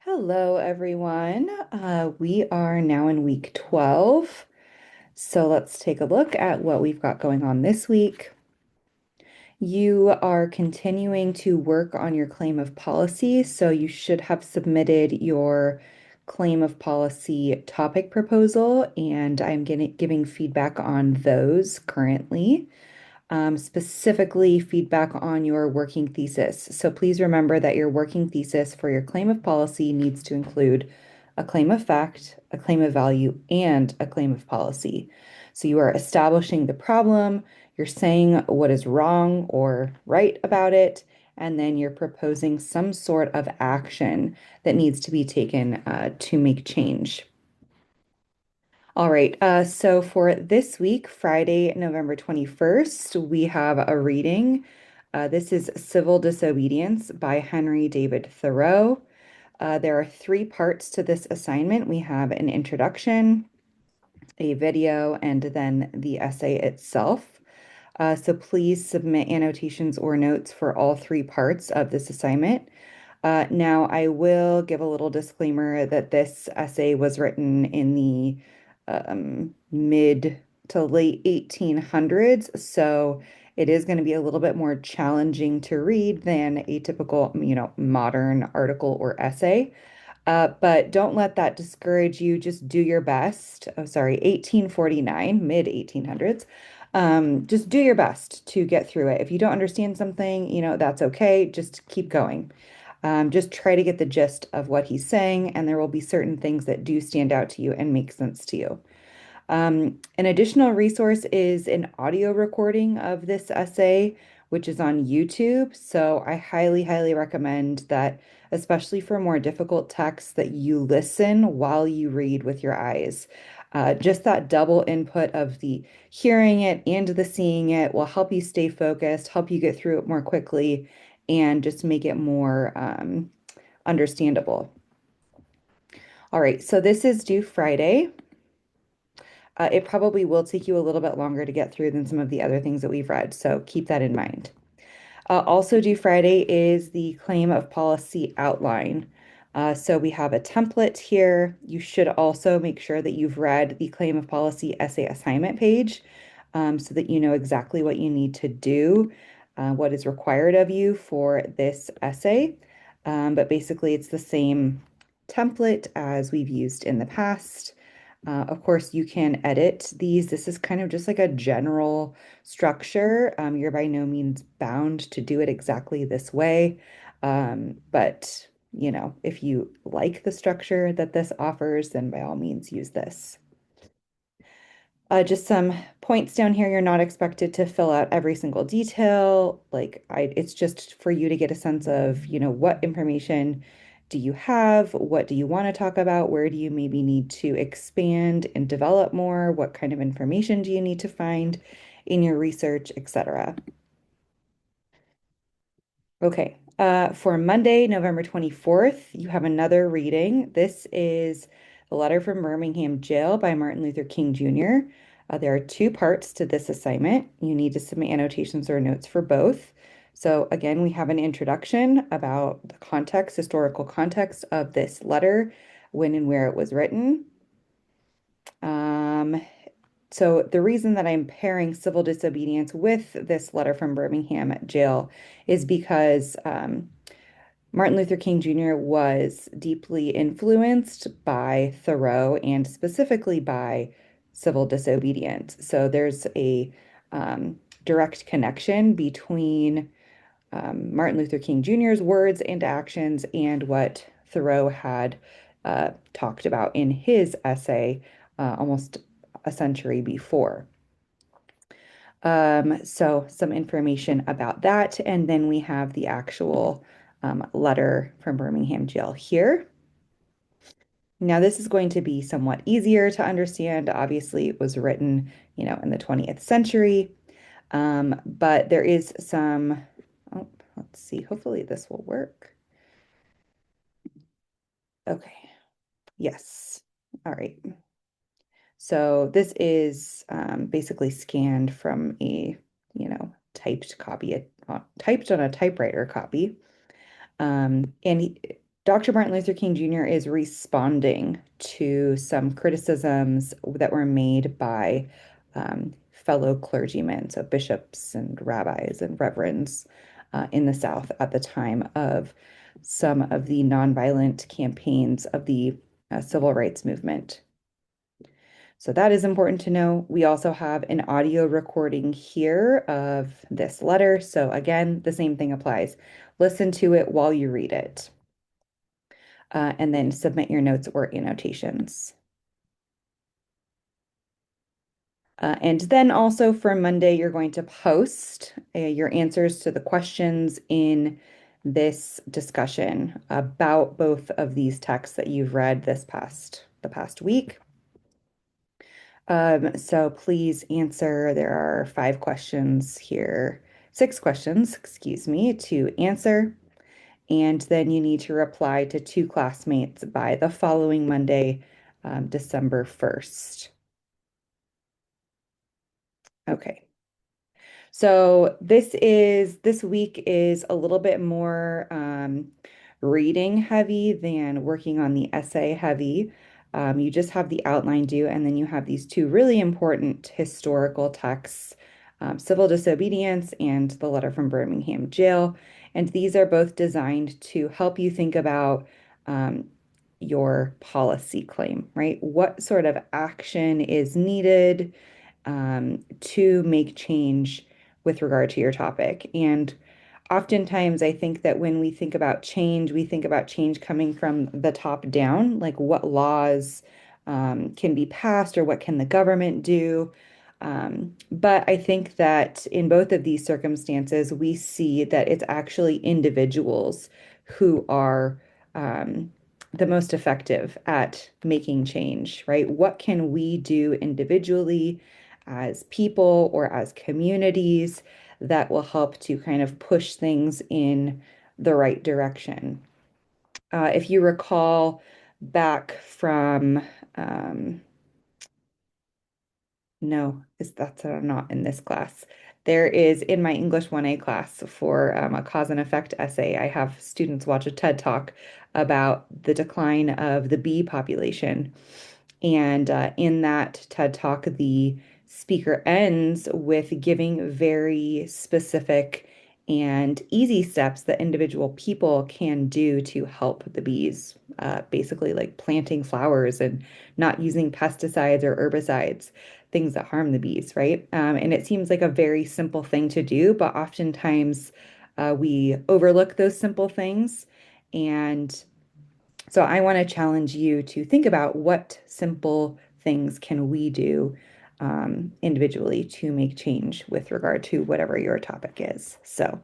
Hello, everyone. We are now in week 12. So let's take a look at what we've got going on this week. You are continuing to work on your claim of policy, so you should have submitted your claim of policy topic proposal, and I'm giving feedback on those currently, specifically feedback on your working thesis. So please remember that your working thesis for your claim of policy needs to include a claim of fact, a claim of value, and a claim of policy. So you are establishing the problem, you're saying what is wrong or right about it, and then you're proposing some sort of action that needs to be taken to make change. All right, so for this week, Friday, November 21st, we have a reading. This is Civil Disobedience by Henry David Thoreau. There are three parts to this assignment. We have an introduction, a video, and then the essay itself. So please submit annotations or notes for all three parts of this assignment. Now, I will give a little disclaimer that this essay was written in the mid to late 1800s, so it is going to be a little bit more challenging to read than a typical, modern article or essay. But don't let that discourage you. Just do your best. Oh, sorry, 1849, mid 1800s. Just do your best to get through it. If you don't understand something, that's okay. Just keep going. Just try to get the gist of what he's saying, and there will be certain things that do stand out to you and make sense to you. An additional resource is an audio recording of this essay, which is on YouTube. So I highly, highly recommend that, especially for more difficult texts, that you listen while you read with your eyes. Just that double input of the hearing it and the seeing it will help you stay focused, help you get through it more quickly, and just make it more understandable. All right, so this is due Friday. It probably will take you a little bit longer to get through than some of the other things that we've read, so keep that in mind. Also due Friday is the claim of policy outline. So we have a template here. You should also make sure that you've read the claim of policy essay assignment page, so that you know exactly what you need to do, what is required of you for this essay. But basically, it's the same template as we've used in the past. Of course, you can edit these. This is kind of just like a general structure. You're by no means bound to do it exactly this way. But, if you like the structure that this offers, then by all means use this. Just some points down here. You're not expected to fill out every single detail. It's just for you to get a sense of, what information do you have? What do you want to talk about? Where do you maybe need to expand and develop more? What kind of information do you need to find in your research, etc. Okay. For Monday, November 24th, you have another reading. This is The Letter from Birmingham Jail by Martin Luther King Jr. There are two parts to this assignment. You need to submit annotations or notes for both. So again, we have an introduction about the context, historical context of this letter, when and where it was written. Um, so the reason that I'm pairing civil disobedience with this letter from Birmingham jail is because Martin Luther King Jr. was deeply influenced by Thoreau and specifically by civil disobedience. So there's a direct connection between Martin Luther King Jr.'s words and actions and what Thoreau had talked about in his essay almost a century before. So some information about that. And then we have the actual letter from Birmingham Jail here. Now, this is going to be somewhat easier to understand. Obviously, it was written, in the 20th century. But there is some, oh, let's see, hopefully this will work. Okay, yes. All right. So this is basically scanned from a, typed copy, typed on a typewriter copy. And Dr. Martin Luther King Jr. is responding to some criticisms that were made by fellow clergymen, so bishops and rabbis and reverends in the South at the time of some of the nonviolent campaigns of the civil rights movement. So that is important to know. We also have an audio recording here of this letter. So again, the same thing applies. Listen to it while you read it, and then submit your notes or annotations. And then also for Monday, you're going to post your answers to the questions in this discussion about both of these texts that you've read the past week. So please answer. There are 5 questions here, 6 questions, excuse me, to answer. And then you need to reply to 2 classmates by the following Monday, December 1st. Okay. So this week is a little bit more reading heavy than working on the essay heavy. You just have the outline due, and then you have these 2 really important historical texts, Civil Disobedience and the Letter from Birmingham Jail. And these are both designed to help you think about um, your policy claim, right? What sort of action is needed to make change with regard to your topic? And oftentimes, I think that when we think about change coming from the top down, like what laws can be passed or what can the government do. But I think that in both of these circumstances, we see that it's actually individuals who are the most effective at making change, right? What can we do individually as people or as communities that will help to kind of push things in the right direction? If you recall back from, no, is that's not in this class. There is in my English 1A class for a cause and effect essay. I have students watch a TED Talk about the decline of the bee population. And in that TED Talk, the speaker ends with giving very specific and easy steps that individual people can do to help the bees, basically like planting flowers and not using pesticides or herbicides, things that harm the bees, right? And it seems like a very simple thing to do, but oftentimes we overlook those simple things. And so I want to challenge you to think about what simple things can we do individually to make change with regard to whatever your topic is. So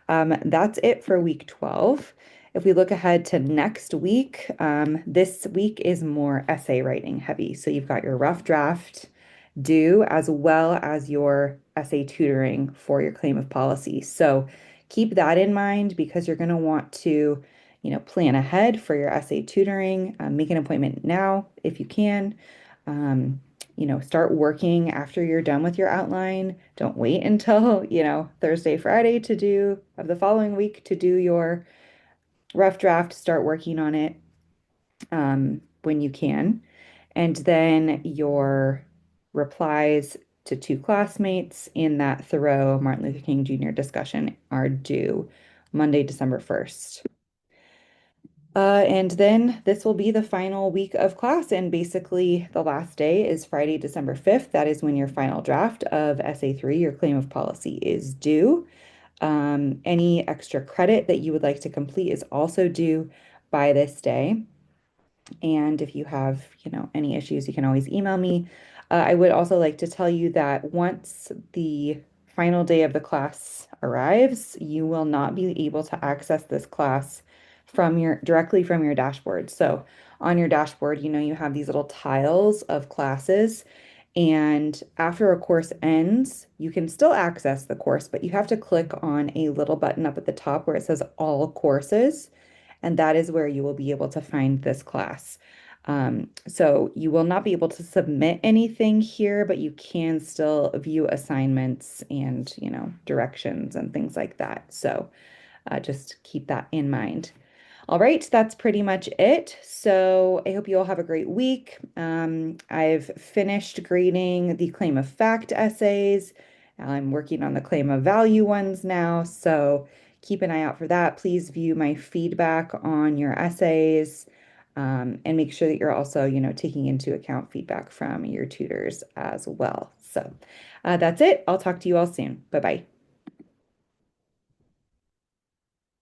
that's it for week 12. If we look ahead to next week, this week is more essay writing heavy. So you've got your rough draft due as well as your essay tutoring for your claim of policy. So keep that in mind because you're going to want to plan ahead for your essay tutoring. Make an appointment now if you can. Um, start working after you're done with your outline. Don't wait until, Thursday, Friday to do of the following week to do your rough draft. Start working on it when you can. And then your replies to 2 classmates in that Thoreau Martin Luther King Jr. discussion are due Monday, December 1st. And then this will be the final week of class, and basically the last day is Friday, December 5th. That is when your final draft of Essay 3, your claim of policy, is due. Any extra credit that you would like to complete is also due by this day. And if you have, any issues, you can always email me. I would also like to tell you that once the final day of the class arrives, you will not be able to access this class directly from your dashboard. So on your dashboard, you have these little tiles of classes. And after a course ends, you can still access the course, but you have to click on a little button up at the top where it says all courses. And that is where you will be able to find this class. So you will not be able to submit anything here, but you can still view assignments and, directions and things like that. So just keep that in mind. All right, that's pretty much it. So I hope you all have a great week. I've finished grading the claim of fact essays. I'm working on the claim of value ones now. So keep an eye out for that. Please view my feedback on your essays, and make sure that you're also, taking into account feedback from your tutors as well. So that's it. I'll talk to you all soon. Bye bye.